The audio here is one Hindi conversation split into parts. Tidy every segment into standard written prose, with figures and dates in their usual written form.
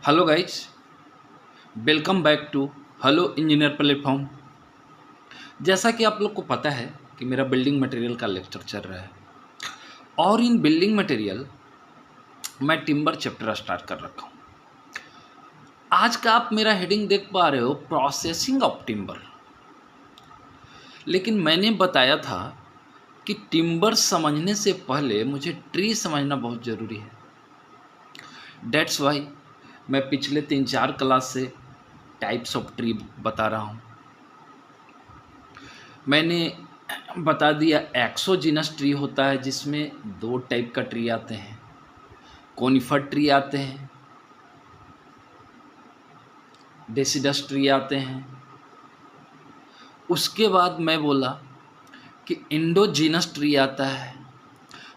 Hello guys, welcome back to hello engineer platform. जैसा कि आप लोग को पता है कि मेरा बिल्डिंग मटेरियल का लेक्चर चल रहा है और इन बिल्डिंग मटेरियल मैं टिम्बर चैप्टर स्टार्ट कर रखा हूँ। आज का आप मेरा हेडिंग देख पा रहे हो, प्रोसेसिंग ऑफ टिम्बर। लेकिन मैंने बताया था कि टिम्बर समझने से पहले मुझे ट्री समझना बहुत ज़रूरी है। डेट्स वाई मैं पिछले 3-4 क्लास से टाइप्स ऑफ ट्री बता रहा हूँ। मैंने बता दिया एक्सोजीनस ट्री होता है जिसमें 2 टाइप का ट्री आते हैं, कोनिफर ट्री आते हैं, डेसिडस ट्री आते हैं। उसके बाद मैं बोला कि इंडोजीनस ट्री आता है,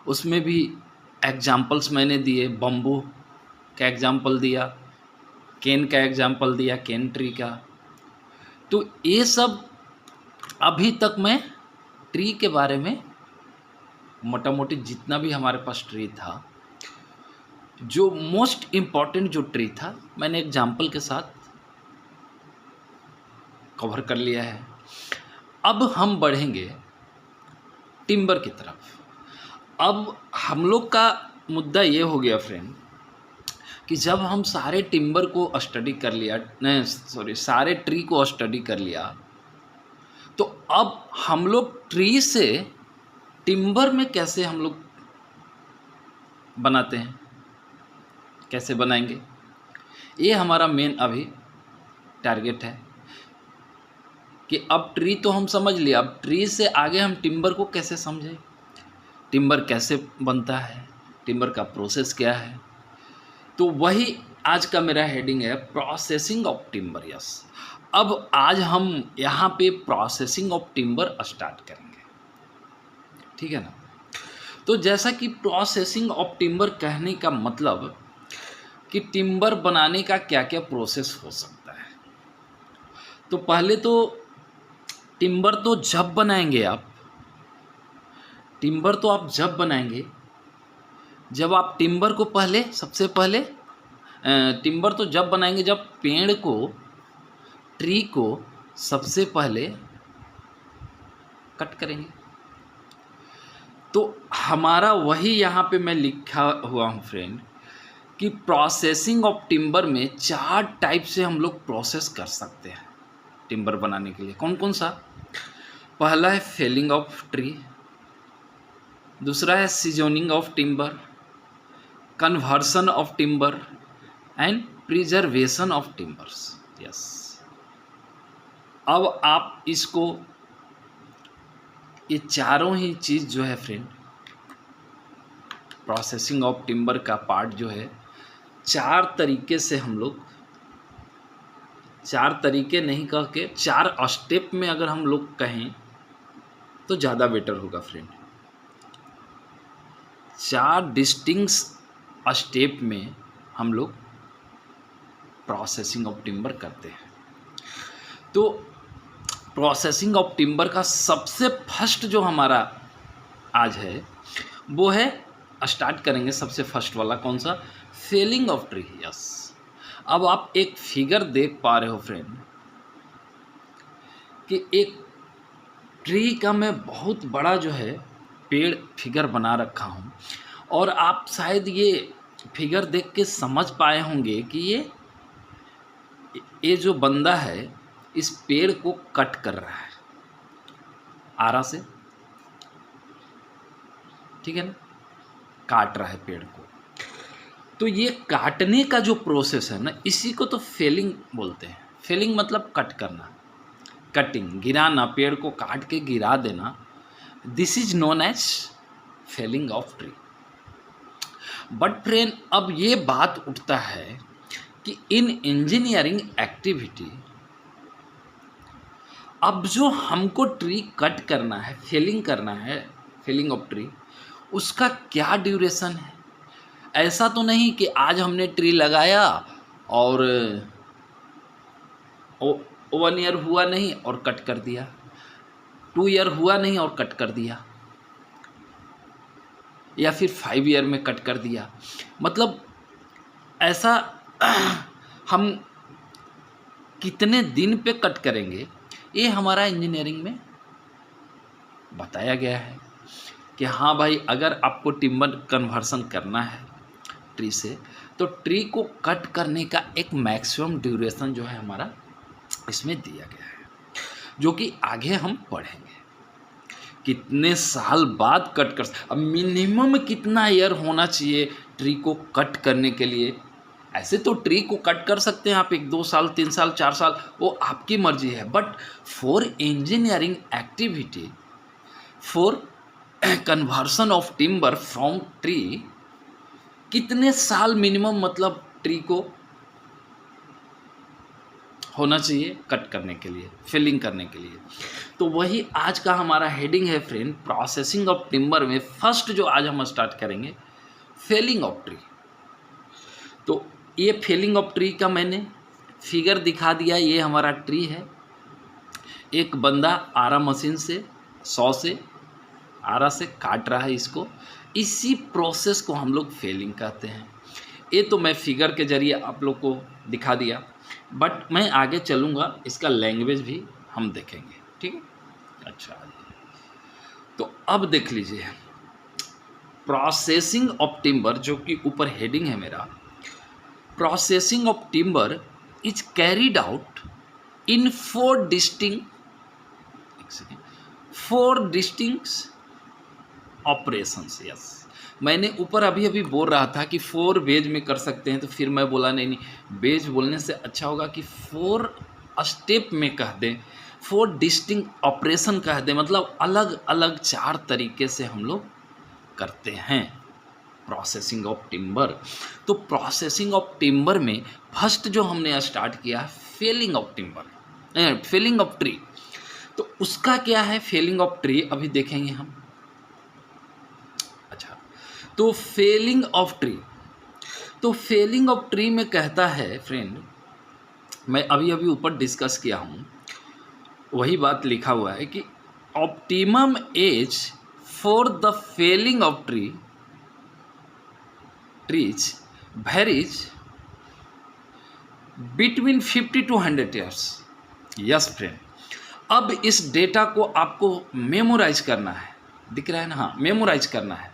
उसमें भी एग्जाम्पल्स मैंने दिए, बम्बू का एग्जाम्पल दिया, केन का एग्जाम्पल दिया, केन ट्री का। तो ये सब अभी तक मैं ट्री के बारे में मोटा मोटी जितना भी हमारे पास ट्री था, जो मोस्ट इम्पॉर्टेंट जो ट्री था, मैंने एग्जाम्पल के साथ कवर कर लिया है। अब हम बढ़ेंगे टिम्बर की तरफ। अब हम लोग का मुद्दा ये हो गया फ्रेंड कि जब हम सारे टिम्बर को स्टडी कर लिया, नहीं सॉरी, सारे ट्री को स्टडी कर लिया, तो अब हम लोग ट्री से टिम्बर में कैसे हम लोग बनाते हैं, कैसे बनाएंगे, ये हमारा मेन अभी टारगेट है। कि अब ट्री तो हम समझ लिया, अब ट्री से आगे हम टिम्बर को कैसे समझें, टिम्बर कैसे बनता है, टिम्बर का प्रोसेस क्या है। तो वही आज का मेरा हेडिंग है, प्रोसेसिंग ऑफ टिम्बर। यस, अब आज हम यहाँ पे प्रोसेसिंग ऑफ टिम्बर स्टार्ट करेंगे, ठीक है ना। तो जैसा कि प्रोसेसिंग ऑफ टिम्बर कहने का मतलब कि टिम्बर बनाने का क्या क्या प्रोसेस हो सकता है। तो पहले तो टिम्बर तो जब बनाएंगे आप, टिम्बर तो आप जब बनाएंगे जब आप टिम्बर को पहले, सबसे पहले टिम्बर तो जब बनाएंगे जब पेड़ को, ट्री को सबसे पहले कट करेंगे। तो हमारा वही यहाँ पे मैं लिखा हुआ हूँ फ्रेंड कि प्रोसेसिंग ऑफ टिम्बर में 4 टाइप से हम लोग प्रोसेस कर सकते हैं टिम्बर बनाने के लिए। कौन कौन सा? पहला है फेलिंग ऑफ ट्री, दूसरा है seasoning of timber, conversion of timber and preservation of timbers. Yes, अब आप इसको, ये चारों ही चीज़ जो है फ्रेंड, प्रोसेसिंग ऑफ टिम्बर का पार्ट जो है, 4 तरीके से हम लोग, 4 तरीके नहीं कह के 4 स्टेप में अगर हम लोग कहें तो ज़्यादा बेटर होगा फ्रेंड। 4 डिस्टिंक्ट स्टेप में हम लोग प्रोसेसिंग ऑफ टिम्बर करते हैं। तो प्रोसेसिंग ऑफ टिम्बर का सबसे फर्स्ट जो हमारा आज है वो है, स्टार्ट करेंगे सबसे फर्स्ट वाला, कौन सा? Fehling of tree. यस, अब आप एक फिगर देख पा रहे हो फ्रेंड कि एक ट्री का मैं बहुत बड़ा जो है पेड़ फिगर बना रखा हूँ, और आप शायद ये फिगर देख के समझ पाए होंगे कि ये जो बंदा है इस पेड़ को कट कर रहा है आरा से, ठीक है ना, काट रहा है पेड़ को। तो ये काटने का जो प्रोसेस है ना, इसी को तो फेलिंग बोलते हैं। फेलिंग मतलब कट करना, कटिंग, गिराना, पेड़ को काट के गिरा देना। This is known as felling of tree. But friend, अब ये बात उठता है कि इन इंजीनियरिंग एक्टिविटी, अब जो हमको ट्री कट करना है, फेलिंग करना है, फेलिंग ऑफ ट्री, उसका क्या ड्यूरेशन है। ऐसा तो नहीं कि आज हमने ट्री लगाया और 1 ईयर हुआ नहीं और कट कर दिया, 2 ईयर हुआ नहीं और कट कर दिया, या फिर 5 ईयर में कट कर दिया। मतलब ऐसा हम कितने दिन पे कट करेंगे, ये हमारा इंजीनियरिंग में बताया गया है कि हाँ भाई, अगर आपको टिम्बर कन्वर्सन करना है ट्री से, तो ट्री को कट करने का एक मैक्सिमम ड्यूरेशन जो है हमारा इसमें दिया गया है, जो कि आगे हम पढ़ेंगे कितने साल बाद कट कर। अब मिनिमम कितना ईयर होना चाहिए ट्री को कट करने के लिए? ऐसे तो ट्री को कट कर सकते हैं आप 1-2 साल, 3 साल, 4 साल, वो आपकी मर्जी है, but for engineering activity, for conversion of timber from tree, कितने साल मिनिमम मतलब ट्री को होना चाहिए कट करने के लिए, फिलिंग करने के लिए? तो वही आज का हमारा हेडिंग है फ्रेंड, प्रोसेसिंग ऑफ टिम्बर में फर्स्ट जो आज हम स्टार्ट करेंगे, फेलिंग ऑफ ट्री। तो ये फेलिंग ऑफ ट्री का मैंने फिगर दिखा दिया। ये हमारा ट्री है, एक बंदा आरा मशीन से 100 से आरा से काट रहा है इसको, इसी प्रोसेस को हम लोग फेलिंग कहते हैं। ये तो मैं फिगर के जरिए आप लोग को दिखा दिया, बट मैं आगे चलूँगा, इसका लैंग्वेज भी हम देखेंगे, ठीक है। अच्छा, तो अब देख लीजिए, प्रोसेसिंग ऑफ टिम्बर, जो कि ऊपर हेडिंग है मेरा, processing of timber is carried out in 4 distinct operations. Yes, मैंने ऊपर अभी बोल रहा था कि 4 वेज में कर सकते हैं, तो फिर मैं बोला नहीं, वेज बोलने से अच्छा होगा कि 4 स्टेप में कह दें, 4 डिस्टिंक्ट ऑपरेशन कह दें, मतलब अलग अलग 4 तरीके से हम लोग करते हैं प्रोसेसिंग ऑफ टिम्बर। तो प्रोसेसिंग ऑफ टिम्बर में फर्स्ट जो हमने स्टार्ट किया है felling of timber, felling of tree. तो उसका क्या है फेलिंग ऑफ ट्री, अभी देखेंगे हम। अच्छा, तो फेलिंग ऑफ ट्री, तो फेलिंग ऑफ ट्री में कहता है फ्रेंड, मैं अभी ऊपर डिस्कस किया हूँ, वही बात लिखा हुआ है कि optimum age for the felling of trees varies between 50 to 100 years. Yes friend, अब इस डेटा को आपको मेमोराइज करना है, दिख रहा है ना, हाँ, मेमोराइज करना है।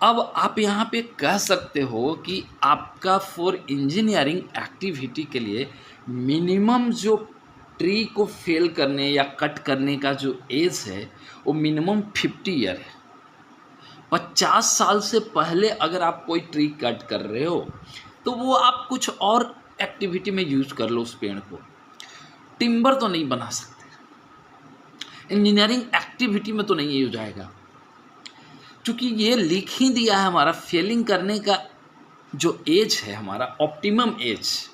अब आप यहाँ पे कह सकते हो कि आपका फॉर इंजीनियरिंग एक्टिविटी के लिए मिनिमम जो ट्री को फेल करने या कट करने का जो एज है वो मिनिमम 50 ईयर है। 50 साल से पहले अगर आप कोई ट्री कट कर रहे हो तो वो आप कुछ और एक्टिविटी में यूज कर लो, उस पेड़ को टिम्बर तो नहीं बना सकते, इंजीनियरिंग एक्टिविटी में तो नहीं यूज आएगा, क्योंकि ये लिख ही दिया है हमारा फेलिंग करने का जो एज है हमारा ऑप्टिमम एज।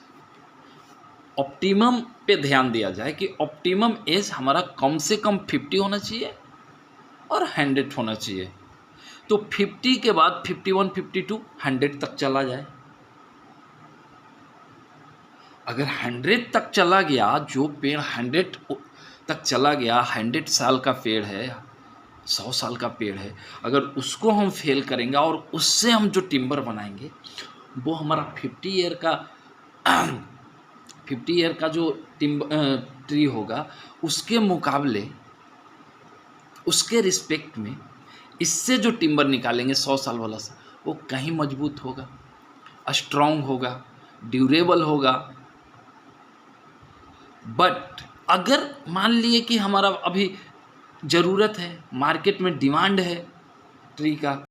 ऑप्टिमम पे ध्यान दिया जाए कि ऑप्टिमम एज हमारा कम से कम 50 होना चाहिए और 100 होना चाहिए। तो 50 के बाद 51, 52, 100 तक चला जाए। अगर 100 तक चला गया, जो पेड़ 100 तक चला गया, 100 साल का पेड़ है, 100 साल का पेड़ है, अगर उसको हम फेल करेंगे और उससे हम जो टिम्बर बनाएंगे वो हमारा 50 ईयर का जो ट्री होगा, उसके मुकाबले, उसके रिस्पेक्ट में इससे जो टिम्बर निकालेंगे 100 साल वाला से, वो कहीं मजबूत होगा, स्ट्रॉन्ग होगा, ड्यूरेबल होगा। बट अगर मान लिए कि हमारा अभी ज़रूरत है, मार्केट में डिमांड है ट्री का,